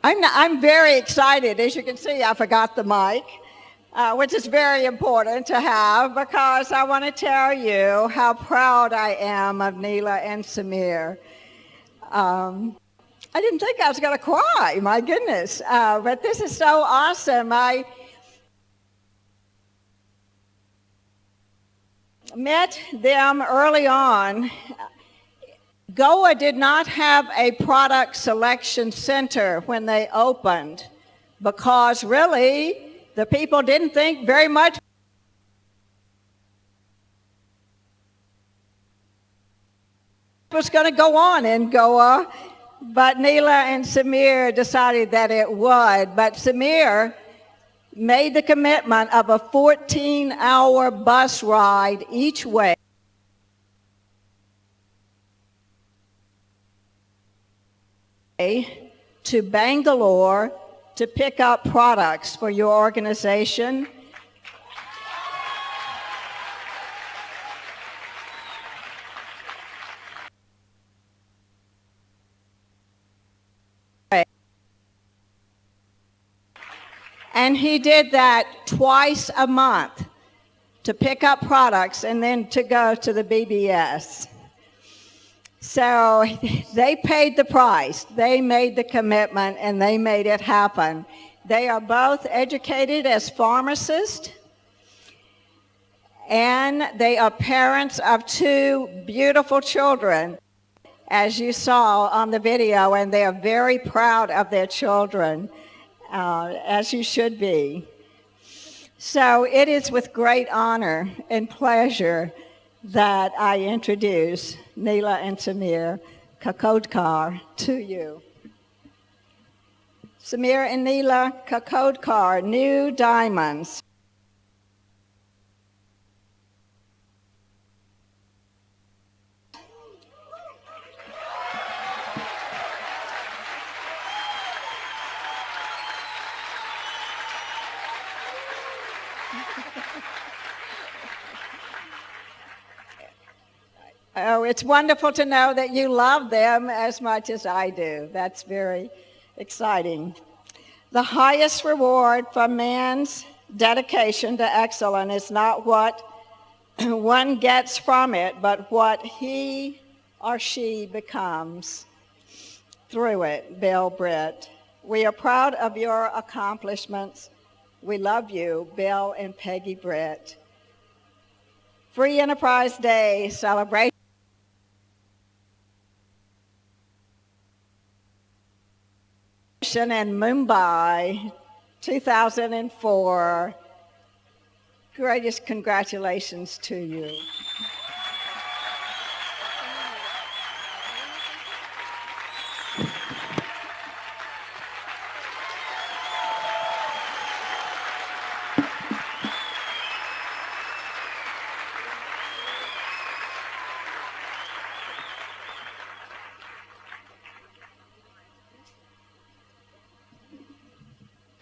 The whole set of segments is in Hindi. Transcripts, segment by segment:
I'm very excited. As you can see, I forgot the mic, which is very important to have because I want to tell you how proud I am of Neela and Samir. I didn't think I was going to cry, my goodness, but this is so awesome. I met them early on. Goa did not have a product selection center when they opened because really the people didn't think very much was going to go on in Goa, but Neela and Samir decided that it would. But Samir made the commitment of a 14-hour bus ride each way to Bangalore to pick up products for your organization. And he did that twice a month to pick up products and then to go to the BBS. So they paid the price, they made the commitment, and they made it happen. They are both educated as pharmacists, and they are parents of two beautiful children, as you saw on the video, and they are very proud of their children, as you should be. So it is with great honor and pleasure that I introduce Neela and Samir Kakodkar to you. Samir and Neela Kakodkar, New Diamonds. Oh, it's wonderful to know that you love them as much as I do. That's very exciting. The highest reward for man's dedication to excellence is not what one gets from it, but what he or she becomes through it. Bill Britt. We are proud of your accomplishments. We love you, Bill and Peggy Britt. Free Enterprise Day celebration in Mumbai, 2004. Greatest congratulations to you.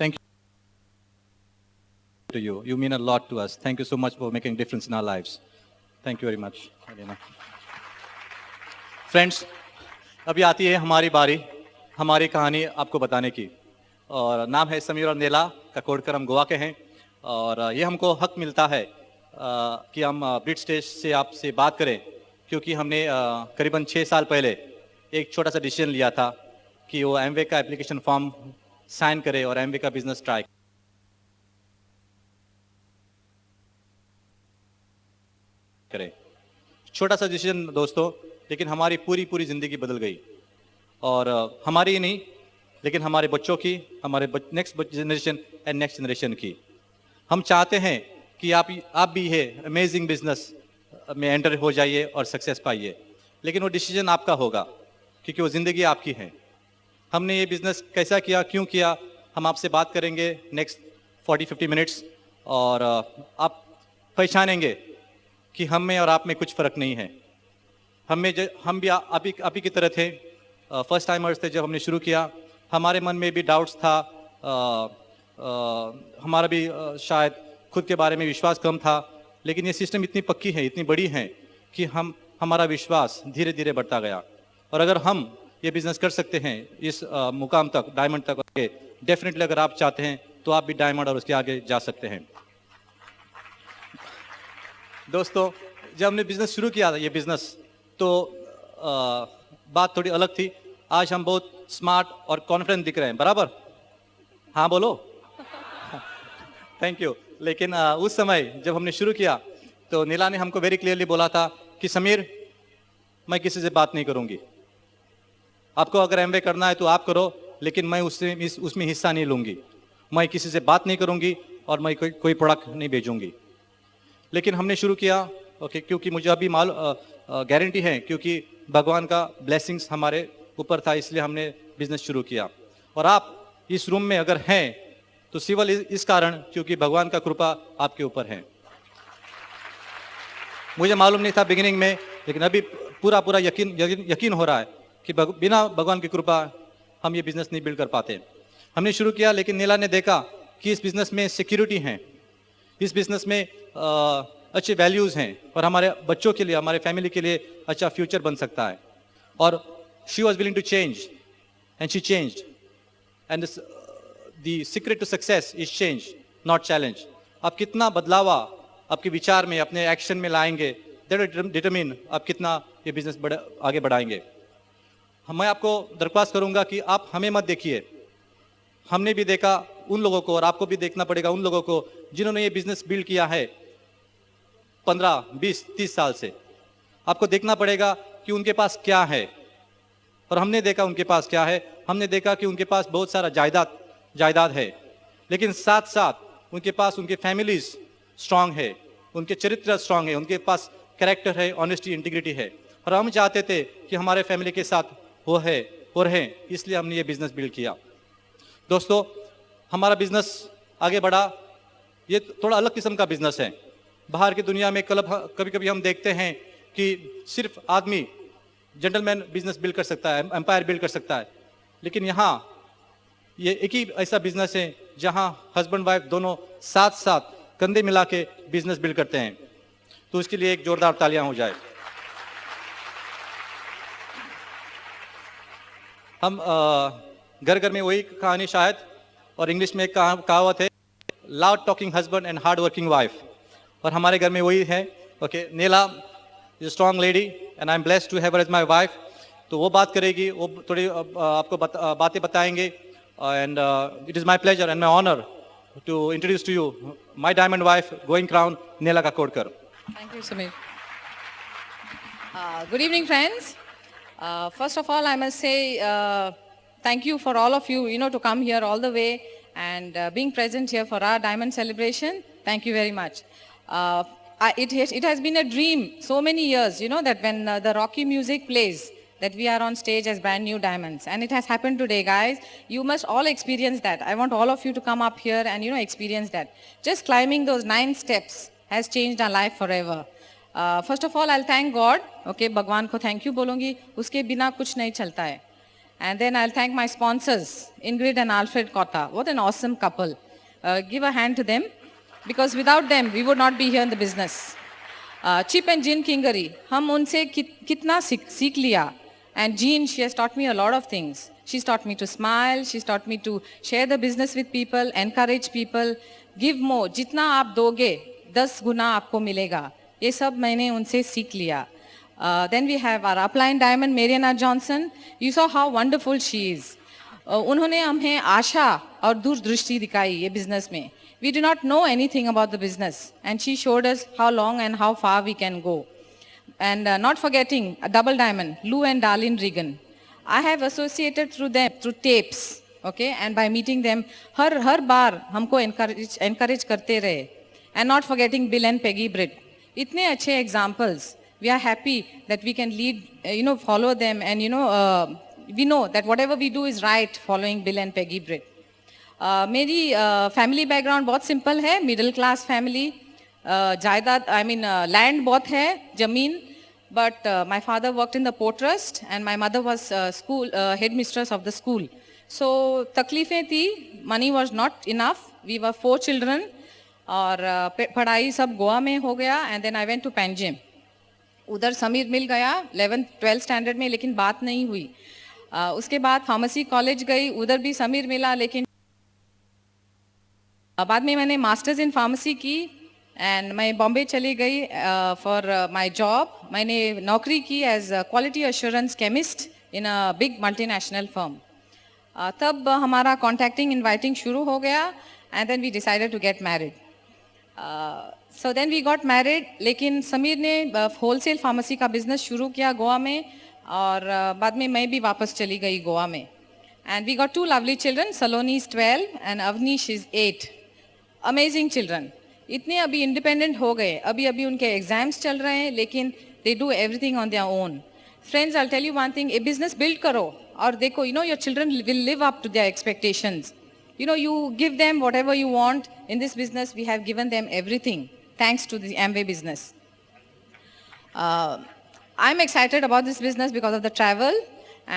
Thank you to you. You mean a lot to us. Thank you so much for making a difference in our lives. Thank you very much, Elena. Friends, अभी आती है हमारी बारी, हमारी कहानी आपको बताने की। और नाम है समीर और नेला ककोडकर, हम गोवा के हैं। और ये हमको हक मिलता है कि हम ब्रिट स्टेज से आपसे बात करें, क्योंकि हमने करीबन 6 साल पहले एक छोटा सा डिसीजन लिया था कि वो एमवे का एप्लीकेशन फॉर्म साइन करे और एमवे का बिजनेस ट्राई करे। छोटा सा डिसीजन दोस्तों, लेकिन हमारी पूरी ज़िंदगी बदल गई। और हमारी ही नहीं, लेकिन हमारे बच्चों की, हमारे next generation and next generation की। हम चाहते हैं कि आप भी ये अमेजिंग बिजनेस में एंटर हो जाइए और सक्सेस पाइए, लेकिन वो डिसीजन आपका होगा, क्योंकि वो ज़िंदगी आपकी है। हमने ये बिज़नेस कैसा किया, क्यों किया, हम आपसे बात करेंगे नेक्स्ट 40-50 मिनट्स। और आप पहचानेंगे कि हम में और आप में कुछ फ़र्क नहीं है। हम भी आप ही की तरह थे, फर्स्ट टाइमर्स थे। जब हमने शुरू किया, हमारे मन में भी डाउट्स था, हमारा भी शायद खुद के बारे में विश्वास कम था, लेकिन ये सिस्टम इतनी पक्की है, इतनी बड़ी है कि हमारा विश्वास धीरे धीरे बढ़ता गया। और अगर हम ये बिजनेस कर सकते हैं इस मुकाम तक, डायमंड तक। डेफिनेटली अगर आप चाहते हैं तो आप भी डायमंड और उसके आगे जा सकते हैं। दोस्तों, जब हमने बिजनेस शुरू किया था ये बिजनेस, तो बात थोड़ी अलग थी। आज हम बहुत स्मार्ट और कॉन्फिडेंट दिख रहे हैं, बराबर? हाँ बोलो। Thank you. लेकिन उस समय जब हमने शुरू किया तो नीला ने हमको वेरी क्लियरली बोला था कि समीर, मैं किसी से बात नहीं करूंगी। आपको अगर एमवे करना है तो आप करो, लेकिन मैं उसमें हिस्सा नहीं लूंगी। मैं किसी से बात नहीं करूंगी और मैं कोई प्रोडक्ट नहीं भेजूंगी। लेकिन हमने शुरू किया, ओके, क्योंकि मुझे अभी गारंटी है, क्योंकि भगवान का ब्लेसिंग्स हमारे ऊपर था, इसलिए हमने बिजनेस शुरू किया। और आप इस रूम में अगर हैं तो केवल इस कारण, क्योंकि भगवान का कृपा आपके ऊपर है। मुझे मालूम नहीं था बिगिनिंग में, लेकिन अभी पूरा यकीन हो रहा है कि बिना भगवान की कृपा हम ये बिजनेस नहीं बिल्ड कर पाते। हमने शुरू किया, लेकिन नीला ने देखा कि इस बिजनेस में सिक्योरिटी है, इस बिजनेस में अच्छे वैल्यूज हैं और हमारे बच्चों के लिए, हमारे फैमिली के लिए अच्छा फ्यूचर बन सकता है। और she was willing to change and she changed, and the secret to success is change, not challenge. आप कितना बदलाव आपके विचार में, अपने एक्शन में लाएंगे, दैट डिटरमिन आप कितना ये बिजनेस आगे बढ़ाएंगे। मैं आपको दरख्वास्त करूंगा कि आप हमें मत देखिए। हमने भी देखा उन लोगों को, और आपको भी देखना पड़ेगा उन लोगों को जिन्होंने ये बिजनेस बिल्ड किया है 15, 20, 30 साल से। आपको देखना पड़ेगा कि उनके पास क्या है, और हमने देखा उनके पास क्या है। हमने देखा कि उनके पास बहुत सारा जायदाद है, लेकिन साथ साथ उनके पास उनके फैमिलीज स्ट्रांग है, उनके चरित्र स्ट्रांग है, उनके पास कैरेक्टर है, ऑनेस्टी, इंटीग्रिटी है। और हम चाहते थे कि हमारे फैमिली के साथ वो है और हैं, इसलिए हमने ये बिजनेस बिल्ड किया। दोस्तों, हमारा बिजनेस आगे बढ़ा। ये थोड़ा अलग किस्म का बिजनेस है। बाहर की दुनिया में कभी कभी हम देखते हैं कि सिर्फ आदमी जेंटलमैन बिजनेस बिल्ड कर सकता है, एम्पायर बिल्ड कर सकता है, लेकिन यहाँ ये एक ही ऐसा बिजनेस है जहाँ हस्बैंड वाइफ दोनों साथ साथ कंधे मिला के बिजनेस बिल्ड करते हैं। तो उसके लिए एक जोरदार तालियां हो जाए। हम घर घर में वही कहानी शायद, और इंग्लिश में एक कहावत है, loud talking husband and hard working wife, और हमारे घर में वही है। Okay, Neela is strong lady and I am blessed to have her as my wife. तो वो बात करेगी, वो थोड़ी आपको बातें बताएंगे। And it is my pleasure and my honour to introduce to you my diamond wife, going crown, Neela Kakodkar. Thank you, Samir. Good evening, friends. First of all, I must say thank you for all of you, to come here all the way and being present here for our diamond celebration. Thank you very much. It has been a dream so many years, that when the Rocky music plays, that we are on stage as brand new diamonds. And it has happened today, guys. You must all experience that. I want all of you to come up here and, experience that. Just climbing those 9 steps has changed our life forever. First of all, I'll thank God. Okay, Bhagwan ko thank you bolungi. Uske bina kuch nahi chalta hai. And then I'll thank my sponsors, Ingrid and Alfred Kotta. What an awesome couple. Give a hand to them, because without them, we would not be here in the business. Chip and Jean Kingari, हम उनसे कितना सीख लिया. And Jean, she has taught me a lot of things. She's taught me to smile. She's taught me to share the business with people, encourage people, give more. जितना आप दोगे 10 गुना आपको मिलेगा. ये सब मैंने उनसे सीख लिया. Then we have our upline diamond, Mariana Johnson. You saw how wonderful she is. उन्होंने हमें आशा और दूरदृष्टि दिखाई ये business में. We do not know anything about the business, and she showed us how long and how far we can go. And not forgetting a double diamond, Lou and Darlene Regan. I have associated through them, through tapes, okay, and by meeting them, हर बार हमको encourage करते रहे. And not forgetting Bill and Peggy Britt. इतने अच्छे examples. We are happy that we can lead, follow them, and we know that whatever we do is right following Bill and Peggy Britt. मेरी family background बहुत simple है, middle class family. जायदाद, land बहुत है, जमीन. But my father worked in the port trust and my mother was school headmistress of the school. So तकलीफें थी, money was not enough. We were 4 children और पढ़ाई सब गोवा में हो गया. And then I went to Panjim. उधर समीर मिल गया 11th 12th standard में, लेकिन बात नहीं हुई. उसके बाद फार्मेसी कॉलेज गई, उधर भी समीर मिला, लेकिन बाद में मैंने मास्टर्स इन फार्मेसी की एंड मैं बॉम्बे चली गई फॉर माय जॉब. मैंने नौकरी की as quality assurance chemist in a big multinational firm. तब हमारा कॉन्टैक्टिंग इनवाइटिंग शुरू हो गया and then we decided to get married. So then we got married. लेकिन समीर ने होलसेल फार्मेसी का बिजनेस शुरू किया गोवा में, और बाद में मैं भी वापस चली गई गोवा में. And we got 2 lovely children. Saloni is 12 and Avneesh is 8. Amazing children. इतने अभी इंडिपेंडेंट हो गए, अभी अभी उनके एग्जाम्स चल रहे हैं, लेकिन they do everything on their own. Friends, I tell you one thing, a business build करो और देखो, you know your children will live up to their expectations. You know, you give them whatever you want. In this business, we have given them everything, thanks to the Amway business. I'm excited about this business because of the travel,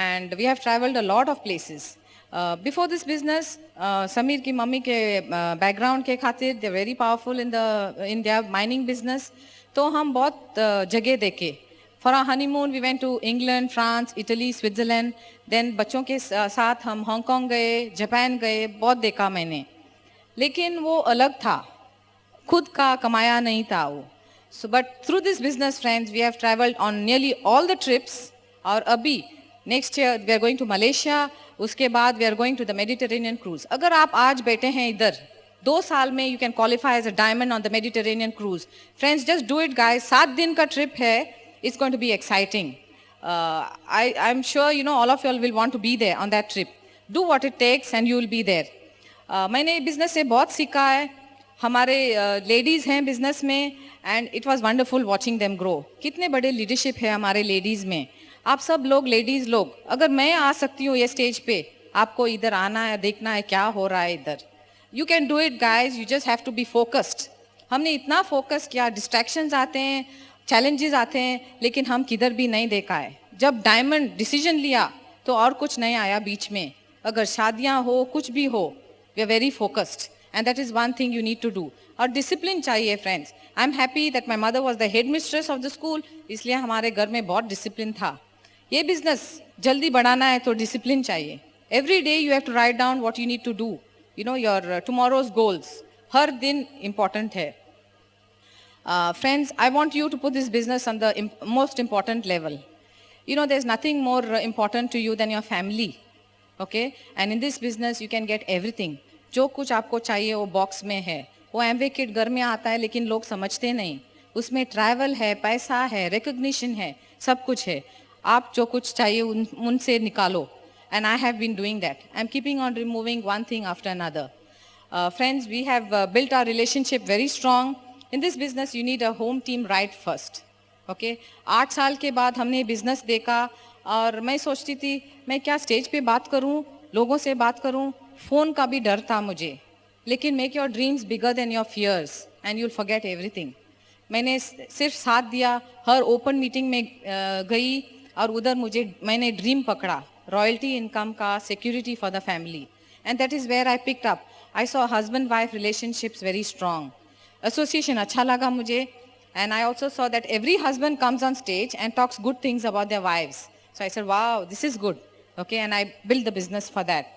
and we have traveled a lot of places. Before this business, Sameer ki mummy ke background ke khatir, they're very powerful in their mining business. तो हम बहुत जगह देखे. For our honeymoon, we went to England, France, Italy, Switzerland. Then बच्चों के साथ हम हांगकांग गए, जापान गए, बहुत देखा मैंने. लेकिन वो अलग था, खुद का कमाया नहीं था वो. So, but through this business, friends, we have traveled on nearly all the trips. और अभी next year we are going to Malaysia. उसके बाद we are going to the Mediterranean cruise. अगर आप आज बैठे हैं इधर, 2 साल में you can qualify as a diamond on the Mediterranean cruise. Friends, just do it, guys. 7 दिन का trip है. It's going to be exciting. I'm sure, you know, all of you all will want to be there on that trip. Do what it takes and you will be there. मैंने बिजनेस से बहुत सीखा है. हमारे लेडीज़ हैं बिजनेस में, and it was wonderful watching them grow. कितने बड़े लीडरशिप है हमारे लेडीज़ में. आप सब लोग लेडीज़ लोग, अगर मैं आ सकती हूँ ये स्टेज पे, आपको इधर आना है, देखना है क्या हो रहा है इधर. You can do it guys, you just have to be focused. हमने इतना फोकस किया, डिस्ट्रैक्शंस आते हैं, चैलेंजेस आते हैं, लेकिन हम किधर भी नहीं देखा है. जब डायमंड डिसीजन लिया तो और कुछ नहीं आया बीच में. अगर शादियां हो, कुछ भी हो, we are very focused, and that is one thing you need to do. और डिसिप्लिन चाहिए friends. I am happy that my mother was the head mistress of the school, इसलिए हमारे घर में बहुत डिसिप्लिन था. ये बिजनेस जल्दी बढ़ाना है तो डिसिप्लिन चाहिए. Every day you have to write down what you need to do, you know, your tomorrow's goals. हर दिन इंपॉर्टेंट है. Friends, I want you to put this business on the most important level. You know, there's nothing more important to you than your family. Okay? And in this business, you can get everything. जो कुछ आपको चाहिए वो बॉक्स में है. वो एमवे किट घर में आता है, लेकिन लोग समझते नहीं. उसमें ट्रैवल है, पैसा है, रिकग्निशन है, सब कुछ है. आप जो कुछ चाहिए उनसे निकालो. And I have been doing that. I'm keeping on removing one thing after another. Friends, we have built our relationship very strong. In this business, you need a home team right first. Okay? 8 साल के बाद हमने बिजनेस देखा, और मैं सोचती थी मैं क्या स्टेज पे बात करूं, लोगों से बात करूं. फ़ोन का भी डर था मुझे. लेकिन make your dreams bigger than your fears and you will forget everything. मैंने सिर्फ साथ दिया. हर ओपन मीटिंग में गई, और उधर मैंने ड्रीम पकड़ा, रॉयल्टी इनकम का, security for the family. And that is where I picked up. I saw husband wife relationships very strong. Association अच्छा लगा मुझे, and I also saw that every husband comes on stage and talks good things about their wives. So I said, wow, this is good. Okay, and I built the business for that.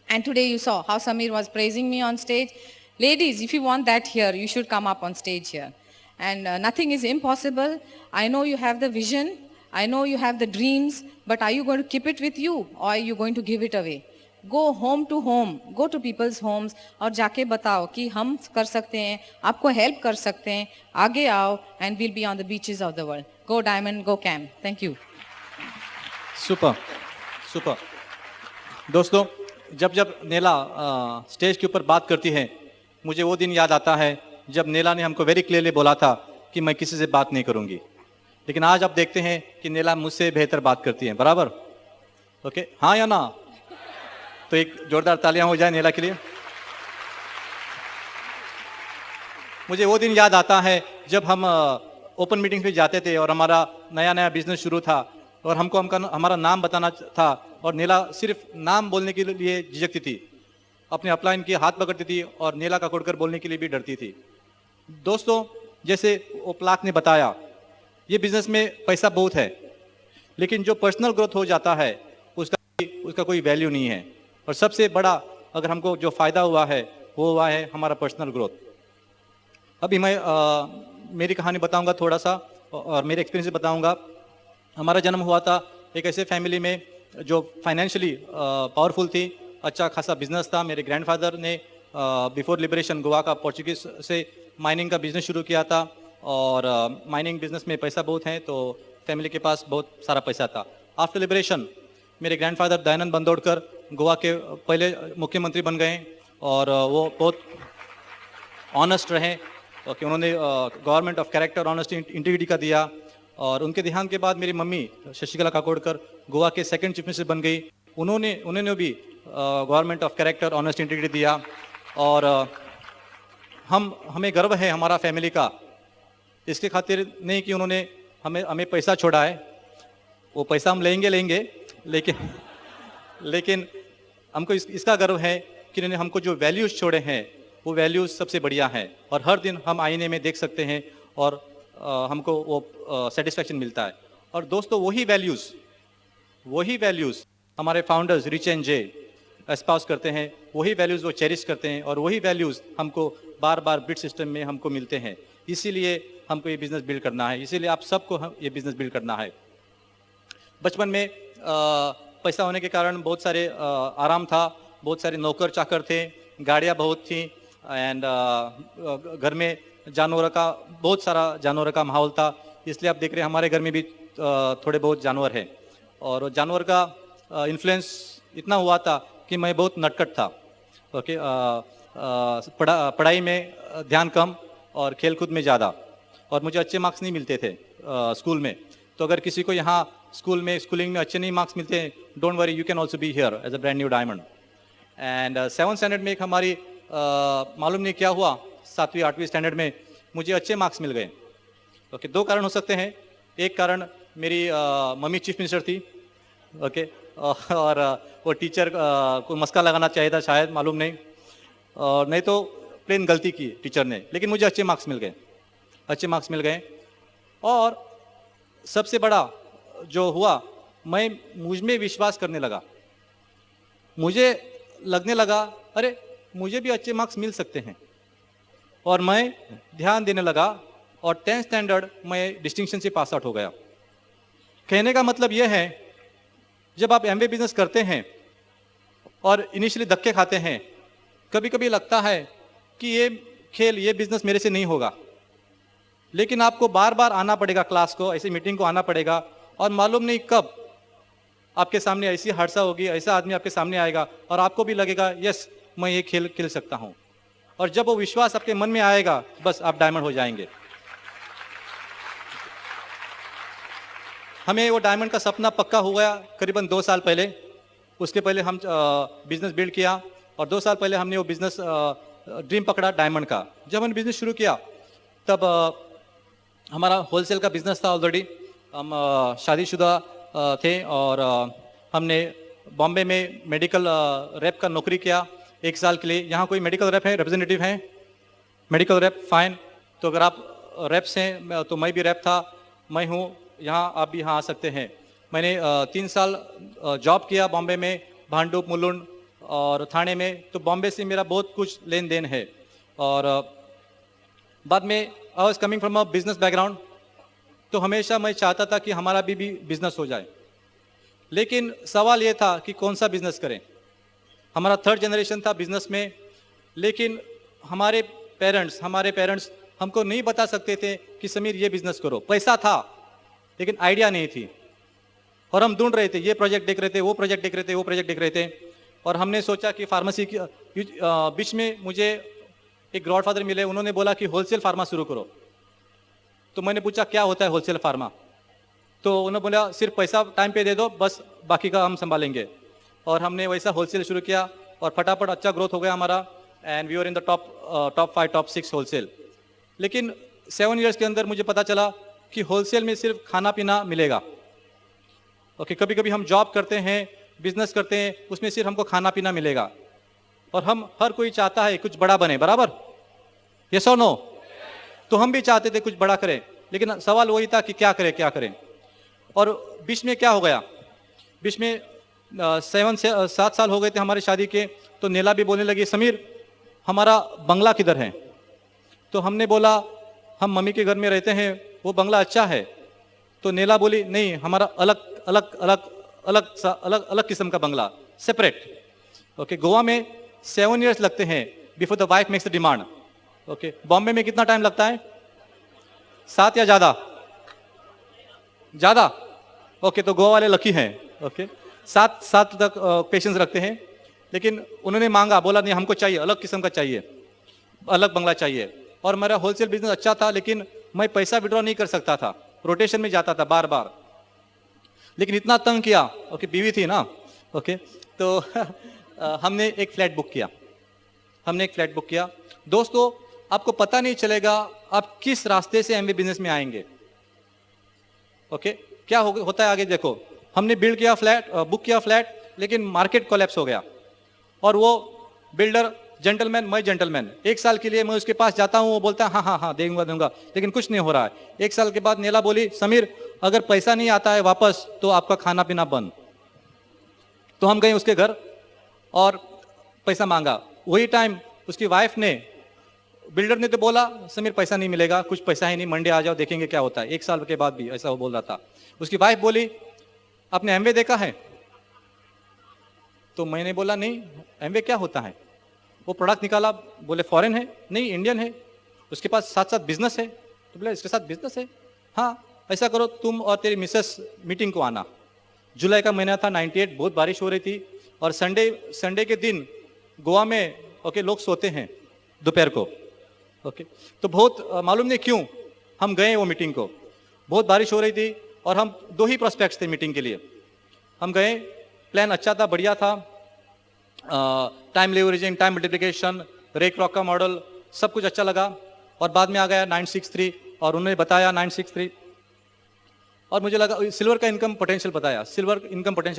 And today you saw how Sameer was praising me on stage. Ladies, if you want that here, you should come up on stage here. And nothing is impossible. I know you have the vision. I know you have the dreams, but are you going to keep it with you, or are you going to give it away? Go home to home, go to people's homes, और जाके बताओ कि हम कर सकते हैं, आपको हेल्प कर सकते हैं, आगे आओ, and we'll be on the beaches of the world. Go Diamond, go Cam. Thank you. Super super. दोस्तों, जब जब नेला स्टेज के ऊपर बात करती है, मुझे वो दिन याद आता है जब नेला ने हमको वेरी क्लियरली बोला था कि मैं किसी से बात नहीं करूंगी. लेकिन आज आप देखते हैं कि नेला मुझसे बेहतर बात करती है. बराबर? ओके, हाँ या ना? तो एक जोरदार तालियां हो जाए नेला के लिए. मुझे वो दिन याद आता है जब हम ओपन मीटिंग पे जाते थे और हमारा नया नया बिजनेस शुरू था, और हमको हमारा नाम बताना था, और नेला सिर्फ नाम बोलने के लिए झिझकती थी, अपने अपलाइन के हाथ पकड़ती थी, और नेला का कोडकर बोलने के लिए भी डरती थी. दोस्तों, जैसे ओपलाक ने बताया, ये बिजनेस में पैसा बहुत है, लेकिन जो पर्सनल ग्रोथ हो जाता है उसका उसका कोई वैल्यू नहीं है। और सबसे बड़ा अगर हमको जो फ़ायदा हुआ है वो हुआ है हमारा पर्सनल ग्रोथ। अभी मैं मेरी कहानी बताऊंगा थोड़ा सा और मेरे एक्सपीरियंस से बताऊंगा। हमारा जन्म हुआ था एक ऐसे फैमिली में जो फाइनेंशियली पावरफुल थी, अच्छा खासा बिजनेस था। मेरे ग्रैंडफादर ने बिफोर लिबरेशन गोवा का पोर्चुगीज से माइनिंग का बिजनेस शुरू किया था और माइनिंग बिजनेस में पैसा बहुत है तो फैमिली के पास बहुत सारा पैसा था। आफ्टर लिबरेशन मेरे ग्रैंडफादर दयानंद बंदोड़कर गोवा के पहले मुख्यमंत्री बन गए और वो बहुत ऑनेस्ट रहे कि उन्होंने government of character honesty integrity का दिया। और उनके देहांत के बाद मेरी मम्मी शशिकला काकोडकर गोवा के सेकंड चीफ मिनिस्टर बन गई। उन्होंने भी government of character honesty integrity दिया और हमें गर्व है हमारा फैमिली का, इसके खातिर नहीं कि उन्होंने हमें पैसा छोड़ा है, वो पैसा हम लेंगे लेकिन हमको इसका गर्व है कि उन्होंने हमको जो वैल्यूज़ छोड़े हैं वो वैल्यूज़ सबसे बढ़िया हैं और हर दिन हम आईने में देख सकते हैं और हमको वो सेटिस्फेक्शन मिलता है। और दोस्तों वही वैल्यूज़ हमारे फाउंडर्स रिच एंड जे एस्पाउस करते हैं, वही वैल्यूज़ वो चेरिश करते हैं और वही वैल्यूज़ हमको बार बार बिट सिस्टम में हमको मिलते हैं। इसीलिए हमको ये बिज़नेस बिल्ड करना है, इसीलिए आप सबको ये बिज़नेस बिल्ड करना है। बचपन में पैसा होने के कारण बहुत सारे आराम था, बहुत सारे नौकर चाकर थे, गाड़ियाँ बहुत थी एंड घर में जानवरों का बहुत सारा जानवरों का माहौल था। इसलिए आप देख रहे हैं हमारे घर में भी थोड़े बहुत जानवर हैं और जानवर का इन्फ्लुएंस इतना हुआ था कि मैं बहुत नटखट था। ओके, पढ़ाई में ध्यान कम और खेल कूद में ज़्यादा और मुझे अच्छे मार्क्स नहीं मिलते थे स्कूल में। तो अगर किसी को यहाँ स्कूलिंग में अच्छे नहीं मार्क्स मिलते हैं, don't worry, you can also be here as a brand new diamond. And 7th standard में एक हमारी मालूम नहीं क्या हुआ, 7वीं 8वीं स्टैंडर्ड में मुझे अच्छे मार्क्स मिल गए। ओके, दो कारण हो सकते हैं। एक कारण मेरी मम्मी चीफ मिनिस्टर थी, ओके, और वो टीचर को मस्का लगाना चाहिए था शायद, मालूम नहीं, और नहीं तो प्लेन गलती की टीचर ने, लेकिन मुझे अच्छे मार्क्स मिल गए। और सबसे बड़ा जो हुआ, मैं मुझ में विश्वास करने लगा, मुझे लगने लगा अरे मुझे भी अच्छे मार्क्स मिल सकते हैं और मैं ध्यान देने लगा और 10th स्टैंडर्ड मैं डिस्टिंक्शन से पास आउट हो गया। कहने का मतलब यह है, जब आप एमबीए बिजनेस करते हैं और इनिशियली धक्के खाते हैं, कभी कभी लगता है कि ये बिजनेस मेरे से नहीं होगा, लेकिन आपको बार बार आना पड़ेगा क्लास को, ऐसी मीटिंग को आना पड़ेगा और मालूम नहीं कब आपके सामने ऐसी हादसा होगी, ऐसा आदमी आपके सामने आएगा और आपको भी लगेगा यस मैं ये खेल खेल सकता हूँ। और जब वो विश्वास आपके मन में आएगा, बस आप डायमंड हो जाएंगे। हमें वो डायमंड का सपना पक्का हो गया करीबन 2 साल पहले। उसके पहले हम बिजनेस बिल्ड किया और 2 साल पहले हमने वो बिजनेस ड्रीम पकड़ा डायमंड का। जब हमने बिजनेस शुरू किया तब हमारा होलसेल का बिजनेस था ऑलरेडी। हम शादीशुदा थे और हमने बॉम्बे में मेडिकल रैप का नौकरी किया 1 साल के लिए। यहाँ कोई मेडिकल रैप है, रिप्रेजेंटेटिव हैं? Medical rap, fine. तो अगर आप रैप्स हैं तो मैं भी रैप था, मैं हूँ यहाँ, आप भी यहाँ आ सकते हैं। मैंने 3 साल जॉब किया बॉम्बे में, भांडुप, मुलुंड और थाने में। तो बॉम्बे से मेरा बहुत कुछ लेन देन है। और बाद में आई was coming from a business background, तो हमेशा मैं चाहता था कि हमारा भी बिजनेस हो जाए। लेकिन सवाल ये था कि कौन सा बिजनेस करें। हमारा 3rd जनरेशन था बिजनेस में, लेकिन हमारे पेरेंट्स हमको नहीं बता सकते थे कि समीर ये बिजनेस करो। पैसा था लेकिन आइडिया नहीं थी और हम ढूंढ रहे थे, ये प्रोजेक्ट देख रहे थे, वो प्रोजेक्ट देख रहे थे। और हमने सोचा कि फार्मेसी की बीच में मुझे एक गॉडफादर मिले, उन्होंने बोला कि होलसेल फार्मा शुरू करो। तो मैंने पूछा क्या होता है होलसेल फार्मा? तो उन्होंने बोला सिर्फ पैसा टाइम पे दे दो, बस बाकी का हम संभालेंगे। और हमने वैसा होलसेल शुरू किया और फटाफट अच्छा ग्रोथ हो गया हमारा and we are in the top 5 top 6 wholesale. लेकिन 7 इयर्स के अंदर मुझे पता चला कि होलसेल में सिर्फ खाना पीना मिलेगा। ओके, कभी कभी हम जॉब करते हैं, बिजनेस करते हैं, उसमें सिर्फ हमको खाना पीना मिलेगा। और हम हर कोई चाहता है कुछ बड़ा बने, बराबर? यस और नो? तो हम भी चाहते थे कुछ बड़ा करें, लेकिन सवाल वही था कि क्या करें। और बीच में क्या हो गया, बीच में 7 साल हो गए थे हमारी शादी के, तो नीला भी बोलने लगी, समीर हमारा बंगला किधर है? तो हमने बोला हम मम्मी के घर में रहते हैं, वो बंगला अच्छा है। तो नीला बोली नहीं, हमारा अलग अलग अलग अलग सा अलग अलग किस्म का बंगला, सेपरेट। ओके, गोवा में 7 years लगते हैं before the wife makes the demand. Okay, Bombay में कितना टाइम लगता है? 7 या ज्यादा? ज्यादा। ओके, तो गोवा वाले लकी हैं। ओके, 7 तक पेशेंस रखते हैं। लेकिन उन्होंने मांगा, बोला नहीं हमको चाहिए, अलग किस्म का चाहिए, अलग बंगला चाहिए। और मेरा होलसेल बिजनेस अच्छा था, लेकिन मैं पैसा विड्रॉ नहीं कर सकता था, रोटेशन में जाता था बार बार। लेकिन इतना तंग किया, ओके, बीवी थी ना, ओके, तो हमने एक फ्लैट बुक किया। दोस्तों, आपको पता नहीं चलेगा आप किस रास्ते से एमबी बिजनेस में आएंगे। ओके, क्या होता है आगे देखो। हमने बुक किया फ्लैट, लेकिन मार्केट कोलैप्स हो गया। और वो बिल्डर जेंटलमैन, मैं जेंटलमैन, 1 साल के लिए मैं उसके पास जाता हूँ, वो बोलता है हाँ दूंगा, लेकिन कुछ नहीं हो रहा है। 1 साल के बाद नीला बोली, समीर अगर पैसा नहीं आता है वापस तो आपका खाना पीना बंद। तो हम गए उसके घर और पैसा मांगा। वही टाइम उसकी वाइफ ने, बिल्डर ने तो बोला समीर पैसा नहीं मिलेगा, कुछ पैसा ही नहीं, मंडे आ जाओ देखेंगे क्या होता है। 1 साल के बाद भी ऐसा वो बोल रहा था। उसकी वाइफ बोली आपने एमवे देखा है? तो मैंने बोला नहीं, एमवे क्या होता है? वो प्रोडक्ट निकाला, बोले फॉरेन है, नहीं इंडियन है, उसके पास साथ साथ बिजनेस है। तो बोले इसके साथ बिजनेस है? हाँ, ऐसा करो तुम और तेरी मिसेस मीटिंग को आना। जुलाई का महीना था 98, बहुत बारिश हो रही थी। और संडे के दिन गोवा में ओके लोग सोते हैं दोपहर को। ओके, तो बहुत मालूम नहीं क्यों हम गए वो मीटिंग को। बहुत बारिश हो रही थी और हम 2 ही प्रोस्पेक्ट्स थे मीटिंग के लिए। हम गए, प्लान अच्छा था, बढ़िया था, टाइम लेवरेजिंग, टाइम मल्टीप्लिकेशन, रेक रॉक का मॉडल, सब कुछ अच्छा लगा। और बाद में आ गया 963 और उन्होंने बताया 963 और मुझे लगा सिल्वर इनकम पोटेंशियल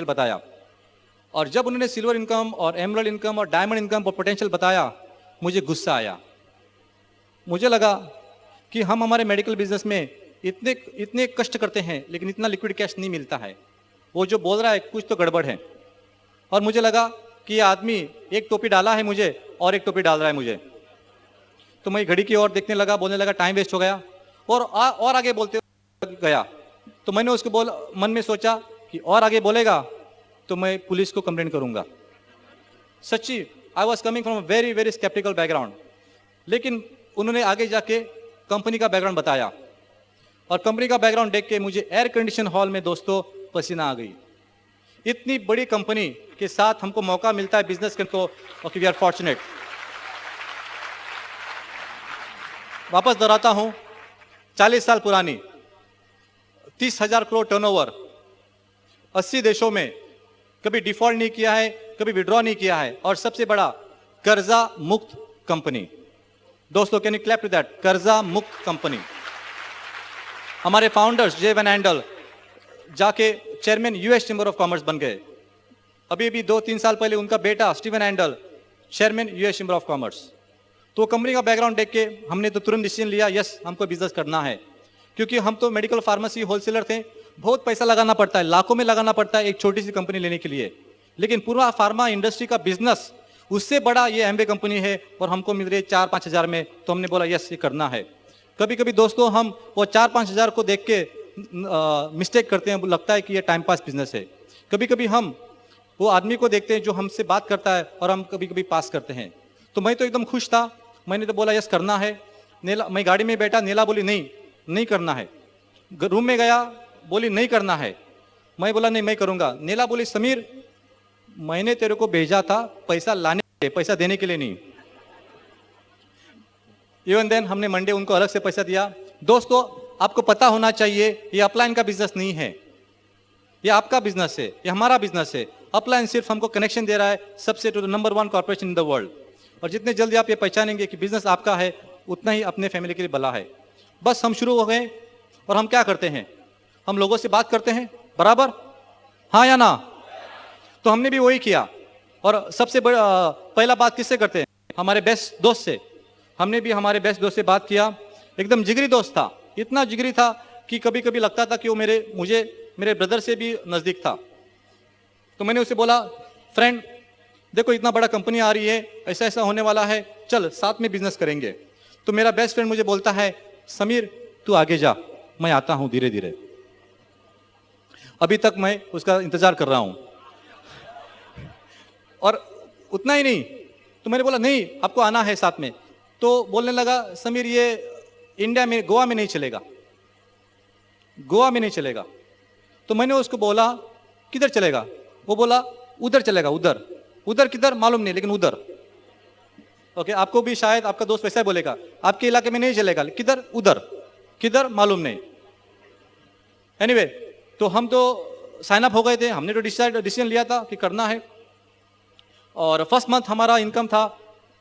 बताया। और जब उन्होंने सिल्वर इनकम और एमरल्ड इनकम और डायमंड इनकम पोटेंशियल बताया, मुझे गुस्सा आया। मुझे लगा कि हम हमारे मेडिकल बिजनेस में इतने कष्ट करते हैं, लेकिन इतना लिक्विड कैश नहीं मिलता है। वो जो बोल रहा है कुछ तो गड़बड़ है। और मुझे लगा कि ये आदमी एक टोपी डाला है मुझे और एक टोपी डाल रहा है मुझे। तो मैं घड़ी की ओर देखने लगा, बोलने लगा टाइम वेस्ट हो गया, और आगे बोलते गया। तो मैंने उसको मन में सोचा कि और आगे बोलेगा तो मैं पुलिस को कंप्लेंट करूंगा। सच्ची, I was coming from a very very sceptical background. लेकिन उन्होंने आगे जाके कंपनी का बैकग्राउंड बताया, और कंपनी का बैकग्राउंड देख के मुझे एयर कंडीशन हॉल में दोस्तों पसीना आ गई। इतनी बड़ी कंपनी के साथ हमको मौका मिलता है बिजनेस करने को, ओके, वी आर फॉर्चुनेट। वापस दोहराता हूं, 40 साल पुरानी, 30,000 करोड़ टर्नओवर, 80 देशों में, कभी डिफॉल्ट नहीं किया है, कभी विड्रॉ नहीं किया है, और सबसे बड़ा कर्जा मुक्त कंपनी। दोस्तों, can you clap to that? कर्जा मुक्त कंपनी। हमारे फाउंडर्स जे वैन एंडल जाके chairman US chamber of commerce बन गए। अभी 2-3 साल पहले उनका बेटा Steven Andel chairman US chamber of commerce. तो कंपनी का बैकग्राउंड देख के हमने तो तुरंत डिसीजन लिया, यस हमको बिजनेस करना है। क्योंकि हम तो मेडिकल फार्मेसी होलसेलर थे, बहुत पैसा लगाना पड़ता है, लाखों में लगाना पड़ता है एक छोटी सी कंपनी लेने के लिए। लेकिन पूरा फार्मा इंडस्ट्री का बिजनेस, उससे बड़ा ये एमवे कंपनी है, और हमको मिल रही है 4-5 हज़ार में। तो हमने बोला यस ये करना है। कभी कभी दोस्तों हम वो 4-5 हज़ार को देख के मिस्टेक करते हैं, लगता है कि ये टाइम पास बिजनेस है। कभी कभी हम वो आदमी को देखते हैं जो हमसे बात करता है, और हम कभी कभी पास करते हैं। तो मैं तो एकदम खुश था, मैंने तो बोला यस करना है। मैं गाड़ी में बैठा, नीला बोली नहीं करना है। रूम में गया, बोली नहीं करना है। मैं बोला नहीं मैं करूंगा। नीला बोली समीर मैंने तेरे को भेजा था पैसा लाने के लिए, पैसा देने के लिए नहीं। इवन देन हमने मंडे उनको अलग से पैसा दिया। दोस्तों, आपको पता होना चाहिए ये अपलाइन का बिजनेस नहीं है, ये आपका बिजनेस है, ये हमारा बिजनेस है। अपलाइन सिर्फ हमको कनेक्शन दे रहा है सबसे to the number 1 corporation in the world. और जितने जल्दी आप ये पहचानेंगे कि बिजनेस आपका है, उतना ही अपने फैमिली के लिए भला है। बस हम शुरू हो गए, और हम क्या करते हैं, हम लोगों से बात करते हैं बराबर, हाँ या ना? तो हमने भी वही किया। और सबसे पहला बात किससे करते हैं? हमारे बेस्ट दोस्त से। हमने भी हमारे बेस्ट दोस्त से बात किया। एकदम जिगरी दोस्त था, इतना जिगरी था कि कभी कभी लगता था कि वो मेरे ब्रदर से भी नजदीक था। तो मैंने उसे बोला, फ्रेंड देखो इतना बड़ा कंपनी आ रही है, ऐसा ऐसा होने वाला है, चल साथ में बिजनेस करेंगे। तो मेरा बेस्ट फ्रेंड मुझे बोलता है, समीर तू आगे जा, मैं आता हूं धीरे धीरे। अभी तक मैं उसका इंतजार कर रहा हूं। और उतना ही नहीं, तो मैंने बोला नहीं आपको आना है साथ में। तो बोलने लगा, समीर ये इंडिया में, गोवा में नहीं चलेगा, गोवा में नहीं चलेगा। तो मैंने उसको बोला किधर चलेगा? वो बोला उधर चलेगा, उधर। उधर किधर मालूम नहीं, लेकिन उधर। ओके, आपको भी शायद आपका दोस्त वैसा ही बोलेगा, आपके इलाके में नहीं चलेगा, किधर? उधर। किधर मालूम नहीं। एनीवे, तो हम तो साइन अप हो गए थे, हमने तो डिसीजन लिया था कि करना है। और फर्स्ट मंथ हमारा इनकम था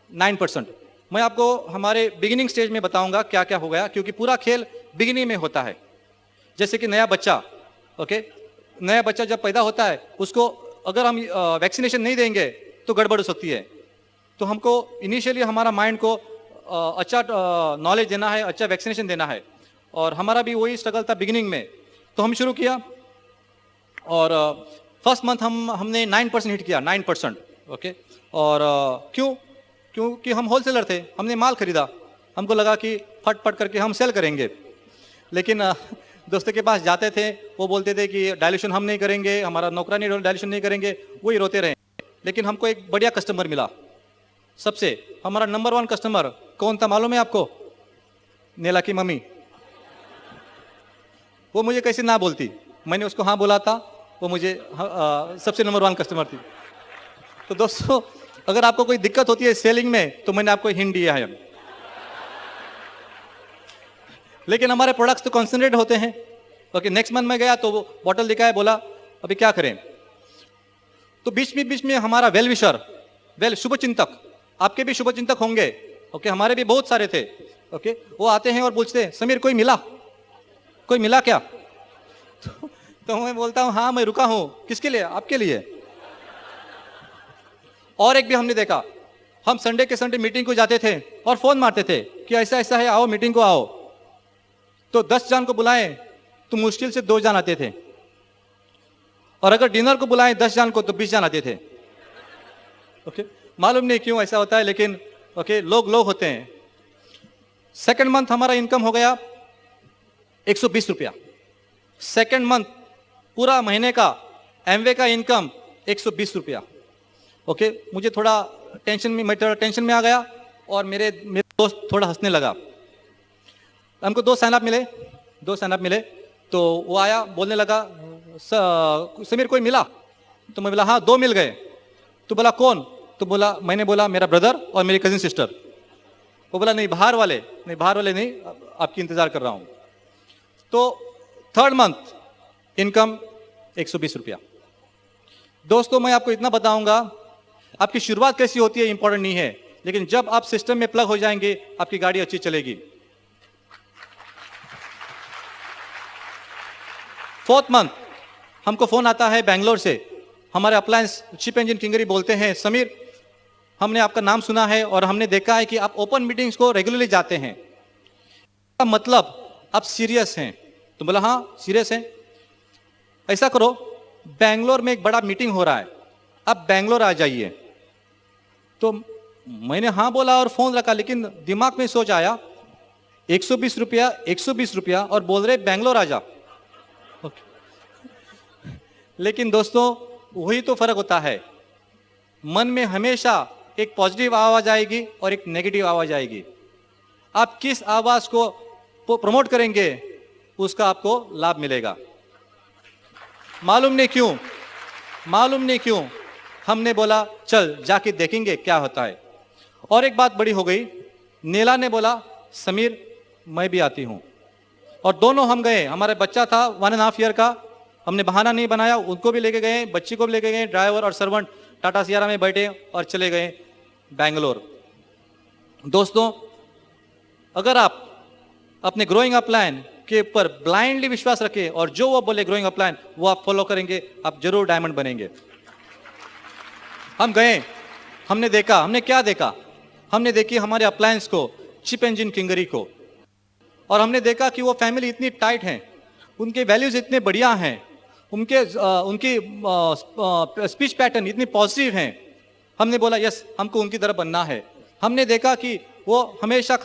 9%। मैं आपको हमारे बिगिनिंग स्टेज में बताऊंगा क्या क्या हो गया, क्योंकि पूरा खेल बिगिनिंग में होता है। जैसे कि नया बच्चा, ओके, नया बच्चा जब पैदा होता है उसको अगर हम वैक्सीनेशन नहीं देंगे तो गड़बड़ हो सकती है। तो हमको इनिशियली हमारा माइंड को अच्छा नॉलेज देना है, अच्छा वैक्सीनेशन देना है। और हमारा भी वही स्ट्रगल था बिगिनिंग में। तो हम शुरू किया और फर्स्ट मंथ हमने 9% हिट किया, 9%। ओके, और क्योंकि हम होलसेलर थे, हमने माल खरीदा, हमको लगा कि फट फट करके हम सेल करेंगे। लेकिन दोस्तों के पास जाते थे, वो बोलते थे कि डायल्यूशन हम नहीं करेंगे, हमारा नौकरानी डायल्यूशन नहीं करेंगे, वही रोते रहे। लेकिन हमको एक बढ़िया कस्टमर मिला। सबसे हमारा नंबर 1 कस्टमर कौन था मालूम है आपको? नेला की मम्मी। वो मुझे कैसे ना बोलती, मैंने उसको हाँ बोला था, वो मुझे सबसे नंबर 1 कस्टमर थी। तो दोस्तों, अगर आपको कोई दिक्कत होती है सेलिंग में तो मैंने आपको हिंट दिया है। लेकिन हमारे प्रोडक्ट्स तो कॉन्सेंट्रेट होते हैं। ओके, नेक्स्ट मंथ में गया तो वो बॉटल दिखाया, बोला अभी क्या करें। तो बीच में हमारा वेल विशर, शुभचिंतक, आपके भी शुभचिंतक होंगे, ओके, हमारे भी बहुत सारे थे। ओके, वो आते हैं और पूछते हैं, समीर कोई मिला, कोई मिला क्या? तो मैं बोलता हूं हाँ मैं रुका हूं। किसके लिए? आपके लिए। और एक भी हमने देखा, हम संडे के संडे मीटिंग को जाते थे और फोन मारते थे कि ऐसा ऐसा है, आओ मीटिंग को आओ। तो 10 जन को बुलाएं तो मुश्किल से 2 जन आते थे, और अगर डिनर को बुलाएं 10 जन को तो 20 जन आते थे। ओके, मालूम नहीं क्यों ऐसा होता है, लेकिन ओके, लोग होते हैं। सेकंड मंथ हमारा इनकम हो गया 120 रुपया। सेकंड मंथ पूरा महीने का एमवे का इनकम 120 रुपया। ओके, मुझे थोड़ा मैं थोड़ा टेंशन में आ गया और मेरे दोस्त थोड़ा हंसने लगा। हमको 2 साइन अप मिले। तो वो आया, बोलने लगा, समीर कोई मिला? तो मैं बोला हाँ 2 मिल गए। तो बोला कौन? तो बोला, मैंने बोला मेरा ब्रदर और मेरी कजिन सिस्टर। वो बोला नहीं बाहर वाले नहीं, आपकी इंतजार कर रहा हूं। तो थर्ड मंथ इनकम 120 रुपया। दोस्तों, मैं आपको इतना बताऊंगा, आपकी शुरुआत कैसी होती है इंपॉर्टेंट नहीं है, लेकिन जब आप सिस्टम में प्लग हो जाएंगे आपकी गाड़ी अच्छी चलेगी। फोर्थ मंथ हमको फोन आता है बेंगलोर से, हमारे अप्लायंस चिप इंजन किंगरी बोलते हैं, समीर हमने आपका नाम सुना है और हमने देखा है कि आप ओपन मीटिंग्स को रेगुलरली जाते हैं, मतलब आप सीरियस हैं। तो बोला हाँ सीरियस हैं। ऐसा करो, बेंगलोर में एक बड़ा मीटिंग हो रहा है, आप बेंगलोर आ जाइए। तो मैंने हाँ बोला और फोन रखा, लेकिन दिमाग में सोच आया 120 रुपया और बोल रहे बेंगलोर आ जा। लेकिन दोस्तों, वही तो फर्क होता है, मन में हमेशा एक पॉजिटिव आवाज आएगी और एक नेगेटिव आवाज आएगी। आप किस आवाज को प्रमोट करेंगे उसका आपको लाभ मिलेगा। मालूम नहीं क्यों हमने बोला चल जाके देखेंगे क्या होता है। और एक बात बड़ी हो गई, नीला ने बोला समीर मैं भी आती हूं, और दोनों हम गए। हमारा बच्चा था 1.5 ईयर का, हमने बहाना नहीं बनाया, उनको भी लेके गए, बच्ची को भी लेके गए, ड्राइवर और सर्वेंट टाटा सियारा में बैठे और चले गए बेंगलोर। दोस्तों, अगर आप अपने ग्रोइंग अप प्लान के ऊपर ब्लाइंडली विश्वास रखें और जो वो बोले ग्रोइंग अप प्लान वो आप फॉलो करेंगे, आप जरूर डायमंड बनेंगे। हम गए, हमने देखा, हमने क्या देखा? हमने देखी हमारे अप्लायंस को, चिप इंजन किंगरी को, और हमने देखा कि वो फैमिली इतनी टाइट है, उनके वैल्यूज इतने बढ़िया हैं, उनकी स्पीच पैटर्न इतनी पॉजिटिव हैं, हमने बोला यस हमको उनकी तरह बनना है। हमने देखा कि वो हमेशा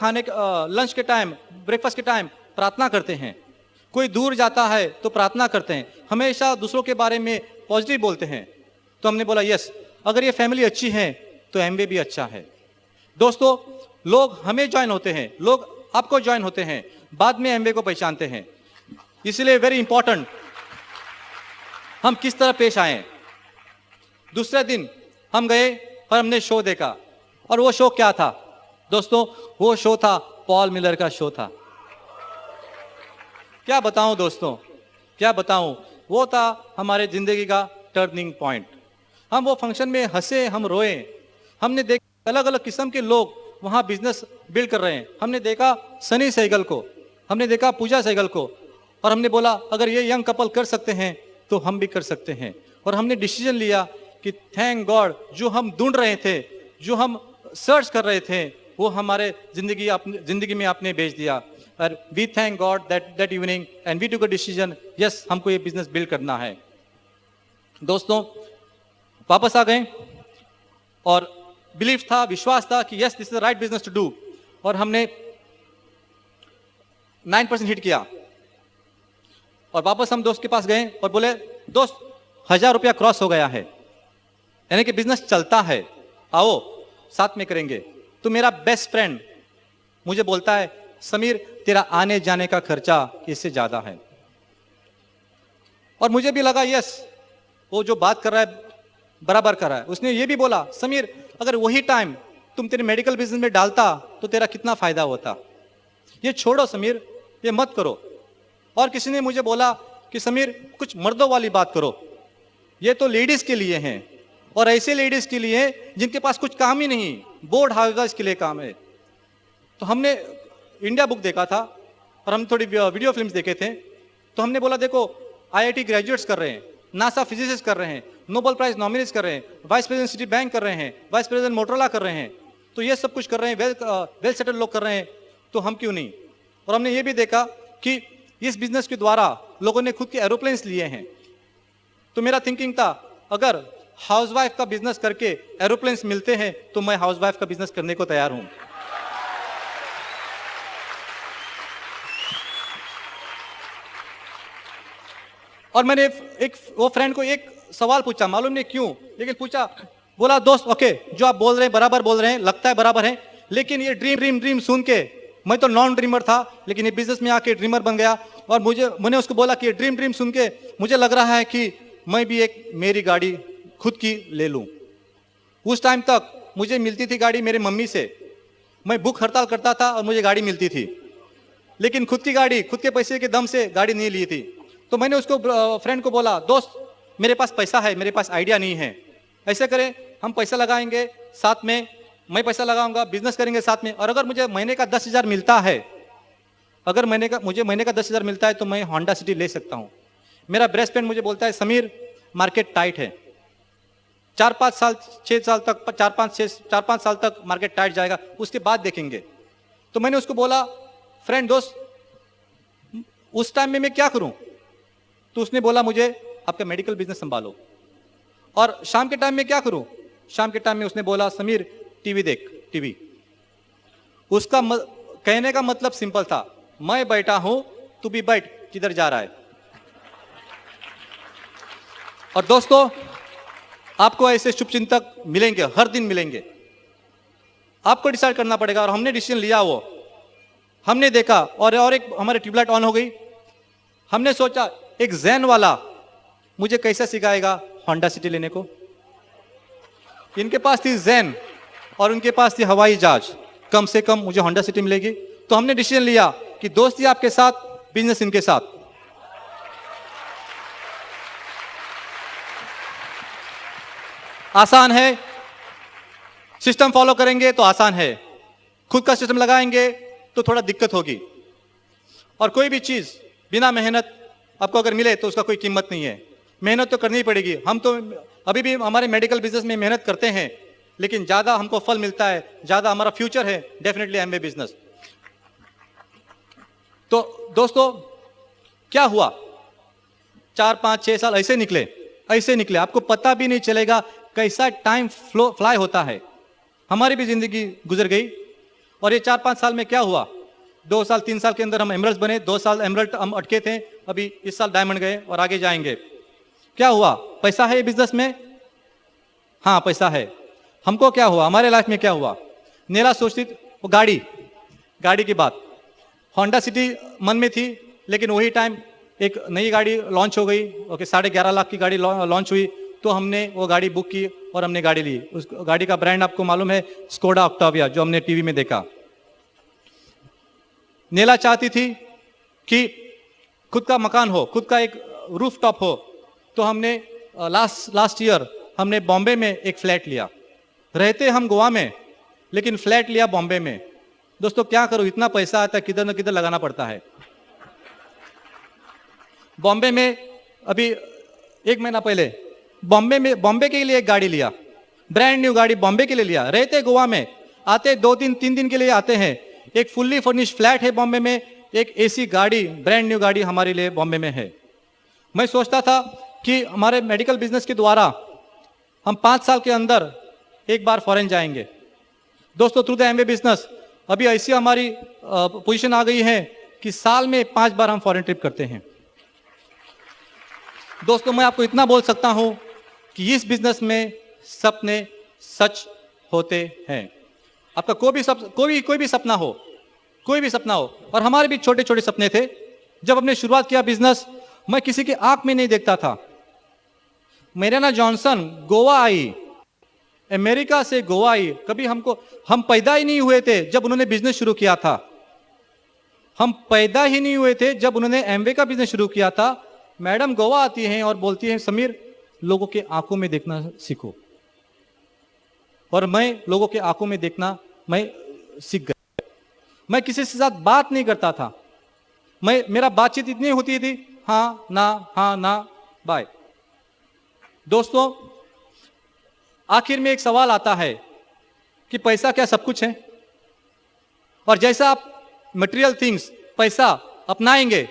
लंच के टाइम, ब्रेकफास्ट के टाइम प्रार्थना करते हैं, कोई दूर जाता है तो प्रार्थना करते हैं, हमेशा दूसरों के बारे में पॉजिटिव बोलते हैं। तो हमने बोला यस अगर ये फैमिली अच्छी है तो एमवे भी अच्छा है। दोस्तों, लोग हमें ज्वाइन होते हैं, लोग आपको ज्वाइन होते हैं, बाद में एमवे को पहचानते हैं। इसलिए वेरी इंपॉर्टेंट हम किस तरह पेश आए। दूसरे दिन हम गए और हमने शो देखा, और वो शो क्या था दोस्तों? वो शो था पॉल मिलर का शो था। क्या बताऊं दोस्तों, क्या बताऊं, वो था हमारे जिंदगी का टर्निंग पॉइंट। हम वो फंक्शन में हंसे, हम रोए। हमने देखा अलग अलग किस्म के लोग वहां बिजनेस बिल्ड कर रहे हैं। हमने देखा सनी सहगल को, हमने देखा पूजा सहगल को, और हमने बोला अगर ये यंग कपल कर सकते हैं तो हम भी कर सकते हैं। और हमने डिसीजन लिया कि थैंक गॉड जो हम ढूंढ रहे थे, जो हम सर्च कर रहे थे, वो हमारे जिंदगी में आपने भेज दिया। और we thank God that evening and we took a decision, yes हमको ये बिजनेस बिल्ड करना है। दोस्तों, वापस आ गए और बिलीफ था, विश्वास था कि yes this is the right business to do, और हमने 9% हिट किया। और वापस हम दोस्त के पास गए और बोले दोस्त 1000 रुपया क्रॉस हो गया है, यानी कि बिजनेस चलता है, आओ साथ में करेंगे। तो मेरा बेस्ट फ्रेंड मुझे बोलता है समीर तेरा आने जाने का खर्चा इससे ज्यादा है। और मुझे भी लगा यस वो जो बात कर रहा है बराबर कर रहा है। उसने ये भी बोला समीर अगर वही टाइम तुम तेरे मेडिकल बिजनेस में डालता तो तेरा कितना फायदा होता। ये छोड़ो समीर, ये मत करो। और किसी ने मुझे बोला कि समीर कुछ मर्दों वाली बात करो, ये तो लेडीज के लिए हैं, और ऐसे लेडीज के लिए जिनके पास कुछ काम ही नहीं, बोर्ड हाउस के लिए काम है। तो हमने इंडिया बुक देखा था और हम थोड़ी वीडियो फिल्म्स देखे थे। तो हमने बोला देखो आईआईटी ग्रेजुएट्स कर रहे हैं, नासा फिजिसिस्ट कर रहे हैं, नोबेल प्राइज नॉमिनीज कर रहे हैं, वाइस प्रेसिडेंट सिटी बैंक कर रहे हैं, वाइस प्रेसिडेंट मोटरोला कर रहे हैं। तो ये सब कुछ कर रहे हैं, वेल सेटल्ड लोग कर रहे हैं, तो हम क्यों नहीं। और हमने ये भी देखा कि इस बिजनेस के द्वारा लोगों ने खुद के एरोप्लेन्स लिए हैं। तो मेरा थिंकिंग था अगर हाउसवाइफ का बिजनेस करके एरोप्लेन्स मिलते हैं तो मैं हाउसवाइफ का बिजनेस करने को तैयार हूं। और मैंने वो फ्रेंड को एक सवाल पूछा, मालूम नहीं क्यों, लेकिन पूछा, बोला दोस्त ओके जो आप बोल रहे हैं बराबर बोल रहे हैं, लगता है बराबर है, लेकिन ये ड्रीम सुन के मैं तो नॉन ड्रीमर था, लेकिन ये बिजनेस में आके ड्रीमर बन गया। और मैंने उसको बोला कि ड्रीम सुन के मुझे लग रहा है कि मैं भी एक मेरी गाड़ी खुद की ले लूं। उस टाइम तक मुझे मिलती थी गाड़ी मेरे मम्मी से, मैं भूख हड़ताल करता था और मुझे गाड़ी मिलती थी, लेकिन खुद की गाड़ी खुद के पैसे के दम से गाड़ी नहीं ली थी। तो मैंने उसको फ्रेंड को बोला दोस्त मेरे पास पैसा है, मेरे पास आइडिया नहीं है, ऐसे करें हम पैसा लगाएंगे साथ में, मैं पैसा लगाऊंगा, बिजनेस करेंगे साथ में, और अगर मुझे महीने का 10,000 मिलता है, अगर मुझे महीने का 10,000 मिलता है तो मैं होंडा सिटी ले सकता हूं। मेरा बेस्ट फ्रेंड मुझे बोलता है समीर मार्केट टाइट है, 4-5 साल तक मार्केट टाइट जाएगा, उसके बाद देखेंगे। तो मैंने उसको बोला फ्रेंड दोस्त उस टाइम में मैं क्या करूं। तो उसने बोला मुझे आपका मेडिकल बिजनेस संभालो। और शाम के टाइम में क्या करूं, शाम के टाइम में उसने बोला समीर टीवी देख, टीवी। उसका कहने का मतलब सिंपल था, मैं बैठा हूं तू भी बैठ, किधर जा रहा है। और दोस्तों आपको ऐसे शुभचिंतक मिलेंगे, हर दिन मिलेंगे, आपको डिसाइड करना पड़ेगा। और हमने डिसीजन लिया, वो हमने देखा और एक हमारी ट्यूबलाइट ऑन हो गई। हमने सोचा एक जैन वाला मुझे कैसे सिखाएगा होंडा सिटी लेने को। इनके पास थी जैन और उनके पास थी हवाई जहाज, कम से कम मुझे होंडा सिटी मिलेगी। तो हमने डिसीजन लिया कि दोस्ती आपके साथ, बिजनेस इनके साथ। आसान है, सिस्टम फॉलो करेंगे तो आसान है, खुद का सिस्टम लगाएंगे तो थोड़ा दिक्कत होगी। और कोई भी चीज बिना मेहनत आपको अगर मिले तो उसका कोई कीमत नहीं है, मेहनत तो करनी पड़ेगी। हम तो अभी भी हमारे मेडिकल बिजनेस में मेहनत करते हैं, लेकिन ज्यादा हमको फल मिलता है, ज्यादा हमारा फ्यूचर है डेफिनेटली एमवे बिजनेस। तो दोस्तों क्या हुआ, 4-5-6 साल ऐसे निकले, आपको पता भी नहीं चलेगा कैसा टाइम फ्लाई होता है। हमारी भी जिंदगी गुजर गई और ये 4-5 साल में क्या हुआ, 2 साल 3 साल के अंदर हम एमरल्ड बने, 2 साल एमरल्ड हम अटके थे, अभी इस साल डायमंड गए और आगे जाएंगे। क्या हुआ? पैसा है बिजनेस में? हाँ पैसा है। हमको क्या हुआ, हमारे लाइफ में क्या हुआ? नेला सोचती वो गाड़ी की बात, होंडा सिटी मन में थी, लेकिन वही टाइम एक नई गाड़ी लॉन्च हो गई, ओके 11.5 लाख की गाड़ी लॉन्च हुई, तो हमने वो गाड़ी बुक की और हमने गाड़ी ली। उस गाड़ी का ब्रांड आपको मालूम है, स्कोडा ऑक्टाविया, जो हमने टीवी में देखा। नेला चाहती थी कि खुद का मकान हो, खुद का एक रूफ टॉप हो, तो हमने लास्ट ईयर हमने बॉम्बे में एक फ्लैट लिया। रहते हम गोवा में, लेकिन फ्लैट लिया बॉम्बे में। दोस्तों क्या करूं, इतना पैसा आता है, किधर न किधर लगाना पड़ता है। बॉम्बे में अभी 1 महीना पहले बॉम्बे के लिए एक गाड़ी लिया, ब्रांड न्यू गाड़ी बॉम्बे के लिए लिया। रहते गोवा में, आते 2-3 दिन के लिए आते हैं। एक फुल्ली फर्निश्ड फ्लैट है बॉम्बे में, एक एसी गाड़ी, ब्रांड न्यू गाड़ी हमारे लिए बॉम्बे में है। मैं सोचता था कि हमारे मेडिकल बिजनेस के द्वारा हम 5 साल के अंदर एक बार फॉरेन जाएंगे। दोस्तों थ्रू द एमवे बिजनेस अभी ऐसी हमारी पोजीशन आ गई है कि साल में 5 बार हम फॉरेन ट्रिप करते हैं। दोस्तों मैं आपको इतना बोल सकता हूं कि इस बिजनेस में सपने सच होते हैं। आपका कोई भी सपना हो, और हमारे भी छोटे छोटे सपने थे। जब हमने शुरुआत किया बिजनेस, मैं किसी की आंख में नहीं देखता था। मेरियाना जॉनसन गोवा आई, अमेरिका से गोवा आई, कभी हम पैदा ही नहीं हुए थे जब उन्होंने बिजनेस शुरू किया था। हम पैदा ही नहीं हुए थे जब उन्होंने एमवे का बिजनेस शुरू किया था। मैडम गोवा आती हैं और बोलती हैं, समीर लोगों के आंखों में देखना सीखो। और मैं लोगों के आंखों में देखना मैं सीख गया। मैं किसी के साथ बात नहीं करता था, मेरा बातचीत इतनी होती थी, हाँ ना बाय। दोस्तों आखिर में एक सवाल आता है कि पैसा क्या सब कुछ है? और जैसा आप मटेरियल थिंग्स पैसा अपनाएंगे,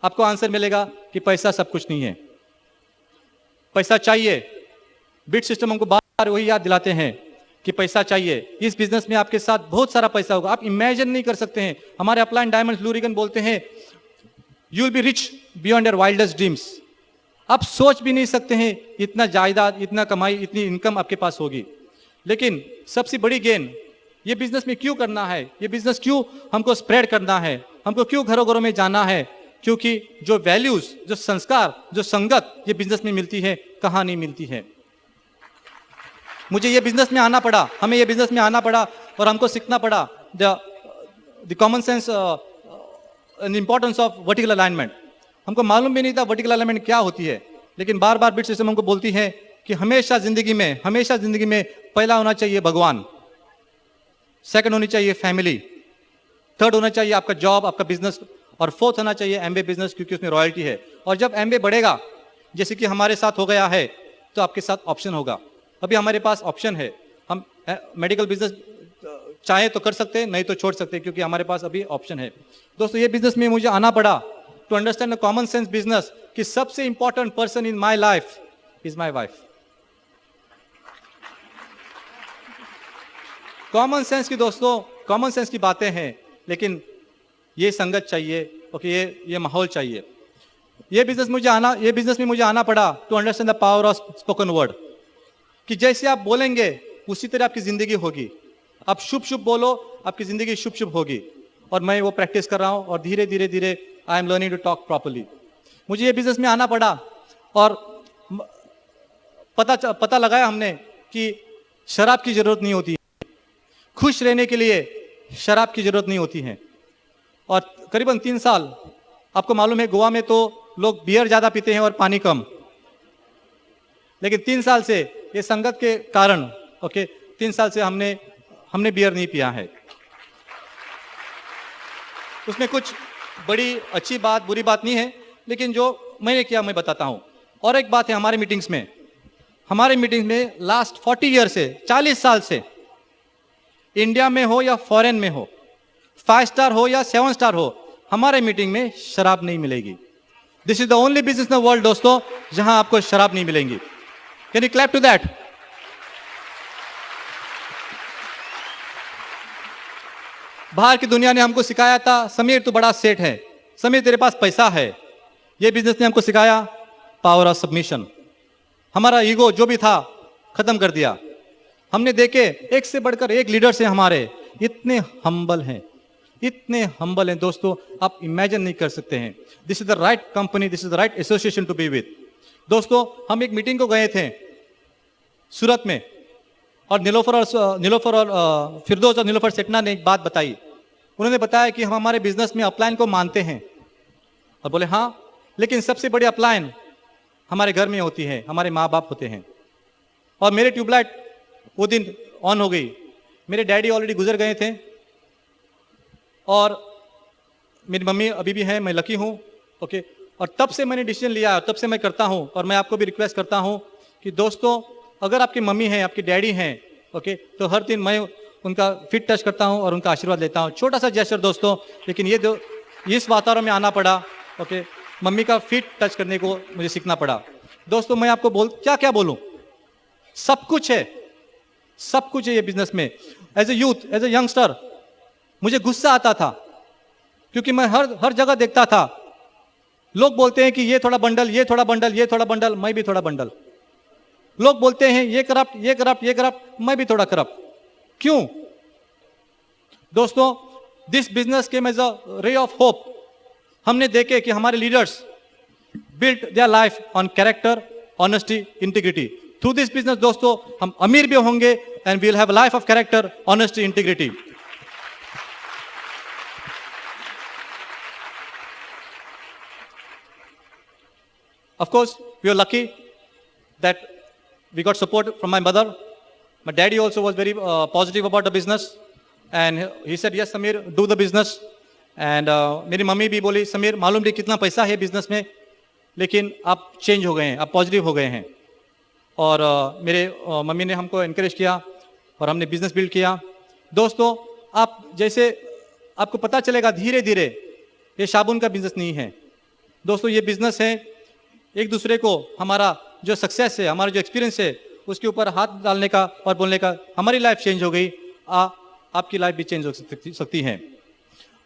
आपको आंसर मिलेगा कि पैसा सब कुछ नहीं है। पैसा चाहिए। बिट सिस्टम हमको बार वही याद दिलाते हैं कि पैसा चाहिए। इस बिजनेस में आपके साथ बहुत सारा पैसा होगा, आप इमेजिन नहीं कर सकते हैं। हमारे अपलाइन डायमंड लूरिगन बोलते हैं, you will be rich beyond your wildest dreams. आप सोच भी नहीं सकते हैं इतना जायदाद, इतना कमाई, इतनी इनकम आपके पास होगी। लेकिन सबसे बड़ी गेन ये बिजनेस में क्यों करना है, ये बिजनेस क्यों हमको स्प्रेड करना है, हमको क्यों घरों घरों में जाना है? क्योंकि जो वैल्यूज, जो संस्कार, जो संगत ये बिजनेस में मिलती है, कहाँ नहीं मिलती है। मुझे ये बिजनेस में आना पड़ा, हमें ये बिजनेस में आना पड़ा और हमको सीखना पड़ा the common sense and importance of vertical alignment. हमको मालूम भी नहीं था वर्टिकल अलाइनमेंट क्या होती है, लेकिन बार बार बिट सिस्टम हमको बोलती है कि हमेशा जिंदगी में पहला होना चाहिए भगवान, सेकंड होनी चाहिए फैमिली, थर्ड होना चाहिए आपका जॉब, आपका बिजनेस, और फोर्थ होना चाहिए एमबे बिजनेस, क्योंकि उसमें रॉयल्टी है। और जब एमबे बढ़ेगा, जैसे कि हमारे साथ हो गया है, तो आपके साथ ऑप्शन होगा। अभी हमारे पास ऑप्शन है, हम मेडिकल बिजनेस चाहे तो कर सकते हैं, नहीं तो छोड़ सकते हैं, क्योंकि हमारे पास अभी ऑप्शन है। दोस्तों ये बिजनेस में मुझे आना पड़ा to understand the common sense business, कि सबसे important person in my life is my wife. Common sense की दोस्तों, कॉमन सेंस की बातें हैं, लेकिन ये संगत चाहिए, ओके, ये माहौल चाहिए। ये बिजनेस में मुझे आना पड़ा to understand the power of spoken word, कि जैसे आप बोलेंगे उसी तरह आपकी जिंदगी होगी। आप शुभ शुभ बोलो, आपकी जिंदगी शुभ शुभ होगी। और मैं वो प्रैक्टिस कर रहा हूँ, और धीरे धीरे I am learning to talk properly. मुझे ये बिजनेस में आना पड़ा और पता लगाया हमने कि शराब की जरूरत नहीं होती है, खुश रहने के लिए शराब की जरूरत नहीं होती है। और करीबन 3 साल, आपको मालूम है गोवा में तो लोग बियर ज्यादा पीते हैं और पानी कम, लेकिन 3 साल से ये संगत के कारण, ओके, 3 साल से हमने बियर नहीं पिया है। उसमें कुछ बड़ी अच्छी बात, बुरी बात नहीं है, लेकिन जो मैंने किया मैं बताता हूं। और एक बात है, हमारे मीटिंग्स में लास्ट 40 ईयर से, 40 साल से, इंडिया में हो या फॉरेन में हो, 5 स्टार हो या 7 स्टार हो, हमारे मीटिंग में शराब नहीं मिलेगी। This is the only business in the world दोस्तों जहां आपको शराब नहीं मिलेंगी. Can you clap to that? बाहर की दुनिया ने हमको सिखाया था समीर तू बड़ा सेठ है, समीर तेरे पास पैसा है. ये बिजनेस ने हमको सिखाया पावर ऑफ सबमिशन. हमारा ईगो जो भी था खत्म कर दिया. हमने देखे एक से बढ़कर एक लीडर्स हैं हमारे, इतने हम्बल हैं, इतने हम्बल हैं दोस्तों, आप इमेजिन नहीं कर सकते हैं. This is the right company, this is the right association to be with. दोस्तों हम एक मीटिंग को गए थे सूरत में, और नीलोफर और फिरदौस और नीलोफर सेठना ने एक बात बताई. उन्होंने बताया कि हम हमारे बिजनेस में अपलाइन को मानते हैं, और बोले हाँ, लेकिन सबसे बड़ी अपलाइन हमारे घर में होती है, हमारे माँ बाप होते हैं. और मेरे ट्यूबलाइट वो दिन ऑन हो गई. मेरे डैडी ऑलरेडी गुजर गए थे, और मेरी मम्मी अभी भी है, मैं लकी हूँ. ओके, और तब से मैंने डिसीजन लिया, तब से मैं करता हूँ. और मैं आपको भी रिक्वेस्ट करता हूँ कि दोस्तों अगर आपकी मम्मी हैं, आपकी डैडी हैं, ओके, तो हर दिन मैं उनका फीट टच करता हूँ और उनका आशीर्वाद लेता हूँ. छोटा सा जेस्चर दोस्तों, लेकिन इस वातावरण में आना पड़ा. ओके, मम्मी का फीट टच करने को मुझे सीखना पड़ा. दोस्तों मैं आपको क्या क्या बोलूँ, सब कुछ है, सब कुछ है ये बिजनेस में. As a youth, as a youngster मुझे गुस्सा आता था, क्योंकि मैं हर जगह देखता था लोग बोलते हैं कि ये थोड़ा बंडल, ये थोड़ा बंडल, ये थोड़ा बंडल, मैं भी थोड़ा बंडल. लोग बोलते हैं ये करप्ट, ये करप्ट, ये करप्ट, मैं भी थोड़ा करप्ट. क्यों दोस्तों? This business came as a ray of hope. हमने देखे कि हमारे leaders built their life on character, honesty, integrity. Through this business दोस्तों हम अमीर भी होंगे, and we will have a life of character, honesty, integrity. Of course, we are lucky that we got support from my mother. My daddy also was very positive about the business, and he said, "Yes, Samir, do the business." And मेरी मम्मी भी बोली, "समीर, मालूम नहीं कितना पैसा है बिजनेस में, लेकिन आप चेंज हो गए हैं, आप पॉजिटिव हो गए हैं." और मेरे मम्मी ने हमको इनकरेज किया, और हमने बिजनेस बिल्ड किया. दोस्तों आप जैसे आपको पता चलेगा धीरे धीरे, ये साबुन का बिजनेस नहीं है दोस्तों, ये बिजनेस है एक दूसरे को, हमारा जो सक्सेस है, हमारा जो एक्सपीरियंस है, उसके ऊपर हाथ डालने का और बोलने का. हमारी लाइफ चेंज हो गई, आपकी लाइफ भी चेंज हो सकती है.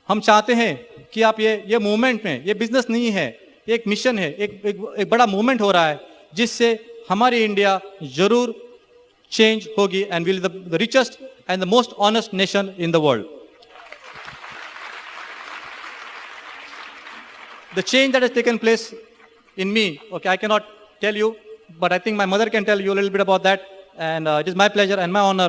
हम चाहते हैं कि आप ये मूवमेंट में, ये बिजनेस नहीं है, एक मिशन है, एक बड़ा मूवमेंट हो रहा है, जिससे हमारी इंडिया जरूर चेंज होगी, and will the richest and the most honest nation in the world. The change that has taken place in me, okay, I cannot tell you, but I think my mother can tell you a little bit about that, and it is my pleasure and my honor